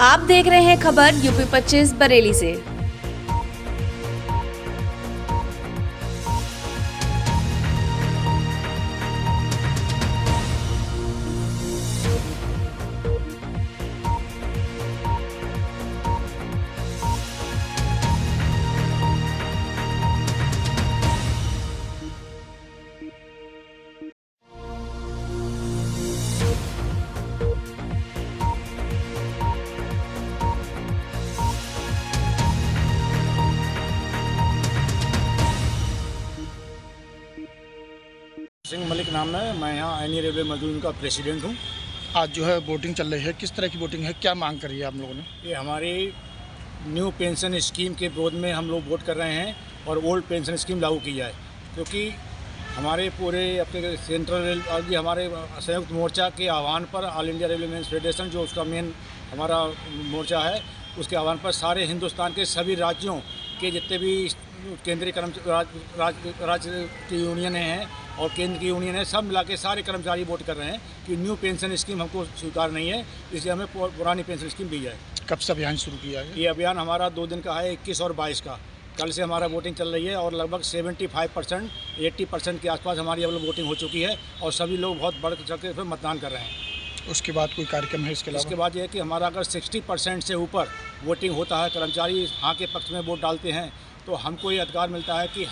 आप देख रहे हैं खबर यूपी 25 बरेली से। सिंह मलिक नाम है। मैं यहाँ एनी रेलवे मजदूर का प्रेसिडेंट हूँ। आज जो है वोटिंग चल रही है, किस तरह की वोटिंग है, क्या मांग करी है आप लोगों ने? ये हमारी न्यू पेंशन स्कीम के विरोध में हम लोग वोट कर रहे हैं और ओल्ड पेंशन स्कीम लागू की जाए, क्योंकि हमारे पूरे अपने सेंट्रल रेल और भी हमारे संयुक्त मोर्चा के आह्वान पर all India railway men's federation जो उसका मेन हमारा मोर्चा है, उसके आह्वान पर सारे हिंदुस्तान के सभी राज्यों के जितने भी केंद्रीय राज्य की यूनियन हैं और केंद्र की यूनियन है, सब मिला के सारे कर्मचारी वोट कर रहे हैं कि न्यू पेंशन स्कीम हमको स्वीकार नहीं है, इसलिए हमें पुरानी पेंशन स्कीम दी जाए। कब से अभियान शुरू किया है? ये अभियान हमारा 2 दिन का है, 21 और 22 का। कल से हमारा वोटिंग चल रही है और लगभग 75% 80% के आसपास हमारी अब वोटिंग हो चुकी है और सभी लोग बहुत बढ़ चढ़ के मतदान कर रहे हैं। उसके बाद कोई कार्यक्रम है इसके अलावा? इसके बाद ये है कि हमारा अगर 60% से ऊपर वोटिंग होता है, कर्मचारी हाँ के पक्ष में वोट डालते हैं, तो हमको ये अधिकार मिलता है कि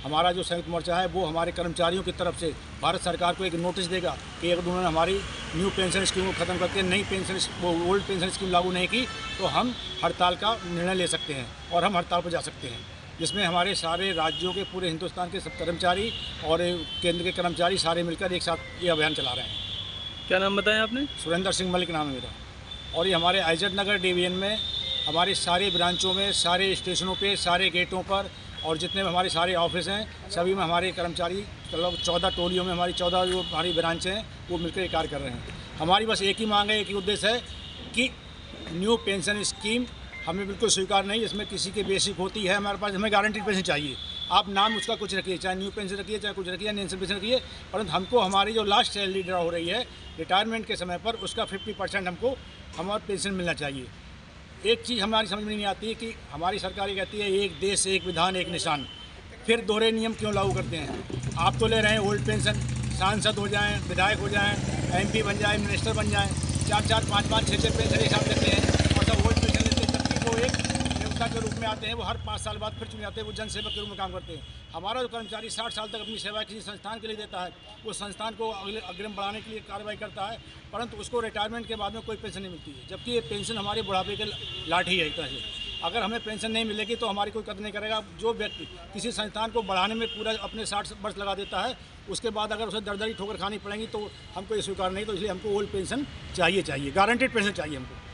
हमारा जो संयुक्त मोर्चा है वो हमारे कर्मचारियों की तरफ से भारत सरकार को एक नोटिस देगा कि अगर उन्होंने हमारी न्यू पेंशन स्कीम को ख़त्म करके नई पेंशन ओल्ड पेंशन स्कीम लागू नहीं की तो हम हड़ताल का निर्णय ले सकते हैं और हम हड़ताल पर जा सकते हैं, जिसमें हमारे सारे राज्यों के पूरे हिंदुस्तान के सब कर्मचारी और केंद्र के कर्मचारी सारे मिलकर एक साथ ये अभियान चला रहे हैं। क्या नाम बताया आपने? सुरेंद्र सिंह मलिक नाम है मेरा। और ये हमारे आइजत नगर डिवीजन में हमारे सारे ब्रांचों में, सारे स्टेशनों पे, सारे गेटों पर और जितने भी हमारे सारे ऑफिस हैं सभी में हमारे कर्मचारी मतलब 14 टोलियों में हमारी 14 जो हमारी ब्रांचें हैं वो मिलकर कार्य कर रहे हैं। हमारी बस एक ही मांग है, एक ही उद्देश्य है कि न्यू पेंशन स्कीम हमें बिल्कुल स्वीकार नहीं, इसमें किसी की बेसिक होती है हमारे पास, हमें गारंटीड पेंशन चाहिए। आप नाम उसका कुछ रखिए, चाहे न्यू पेंशन रखिए, चाहे कुछ रखिए, नेशनल पेंशन रखिए, परंतु हमको हमारी जो लास्ट सैलरी ड्रा हो रही है रिटायरमेंट के समय पर उसका 50% हमको हमारा पेंशन मिलना चाहिए। एक चीज़ हमारी समझ में नहीं आती है कि हमारी सरकार ये कहती है एक देश एक विधान एक निशान, फिर दोहरे नियम क्यों लागू करते हैं? आप तो ले रहे हैं ओल्ड पेंशन, सांसद हो जाएं, विधायक हो जाएं, MP बन जाएं, मिनिस्टर बन जाएं, 4-4, 5-5, 6-6 पेंशन एक साथ देते हैं और सब ओल्ड पेंशन लेते हैं, जबकि वो एक नेता के रूप में आते हैं, वो हर 5 साल बाद फिर चुने जाते हैं, वो जनसेवक के रूप में काम करते हैं। हमारा जो कर्मचारी 60 साल तक अपनी सेवा किसी संस्थान के लिए देता है, वो संस्थान को अग्रिम बढ़ाने के लिए कार्रवाई करता है, परंतु उसको रिटायरमेंट के बाद में कोई पेंशन नहीं मिलती है, जबकि ये पेंशन हमारे बुढ़ापे के लाठी है एक तरह से। अगर हमें पेंशन नहीं मिलेगी तो हमारी कोई कदर नहीं करेगा। जो व्यक्ति किसी संस्थान को बढ़ाने में पूरा अपने 60 वर्ष लगा देता है, उसके बाद अगर उसे दरदरी ठोकर खानी पड़ेगी तो हमको ये स्वीकार नहीं, तो इसलिए हमको ओल्ड पेंशन चाहिए, गारंटेड पेंशन चाहिए हमको।